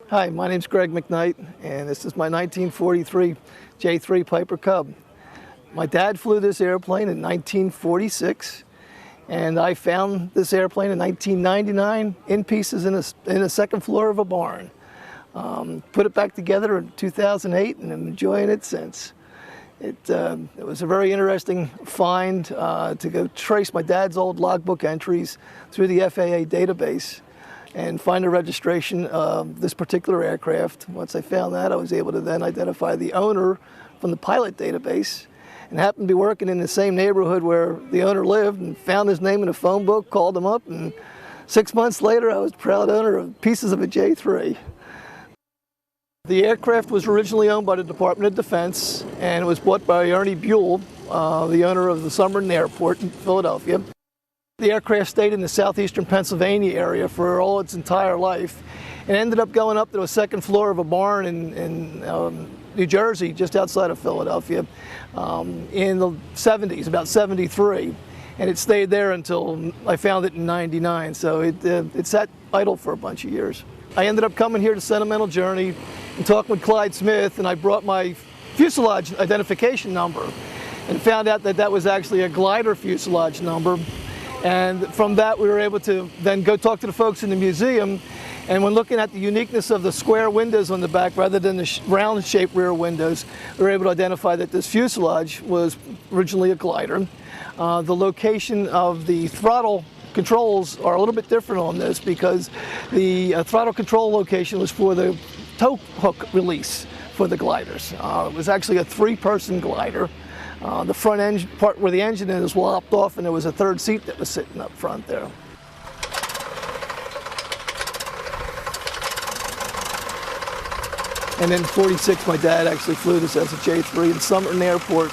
Hi, my name's Greg McKnight, and this is my 1943 J-3 Piper Cub. My dad flew this airplane in 1946, and I found this airplane in 1999 in pieces in the second floor of a barn. Put it back together in 2008, and I'm enjoying it since. It was a very interesting find to go trace my dad's old logbook entries through the FAA database and find a registration of this particular aircraft. Once I found that, I was able to then identify the owner from the pilot database, and happened to be working in the same neighborhood where the owner lived, and found his name in a phone book, called him up, and 6 months later I was proud owner of pieces of a J-3. The aircraft was originally owned by the Department of Defense, and it was bought by Ernie Buell, the owner of the Summerton Airport in Philadelphia. The aircraft stayed in the southeastern Pennsylvania area for all its entire life, and ended up going up to the second floor of a barn in New Jersey, just outside of Philadelphia, in the 70s, about 73. And it stayed there until I found it in 99, so it sat idle for a bunch of years. I ended up coming here to Sentimental Journey and talking with Clyde Smith, and I brought my fuselage identification number and found out that that was actually a glider fuselage number. And from that, we were able to then go talk to the folks in the museum. And when looking at the uniqueness of the square windows on the back rather than the round-shaped rear windows, we were able to identify that this fuselage was originally a glider. The location of the throttle controls are a little bit different on this, because the throttle control location was for the tow hook release for the gliders. It was actually a three-person glider. The front engine part where the engine is lopped off, and there was a third seat that was sitting up front there. And in '46, my dad actually flew this as a J-3 in Summerton Airport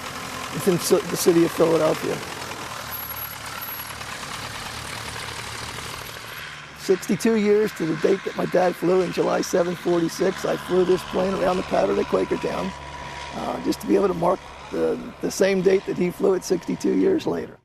within the city of Philadelphia. 62 years to the date that my dad flew in July 7, '46. I flew this plane around the pattern at Quakertown just to be able to mark the same date that he flew it 62 years later.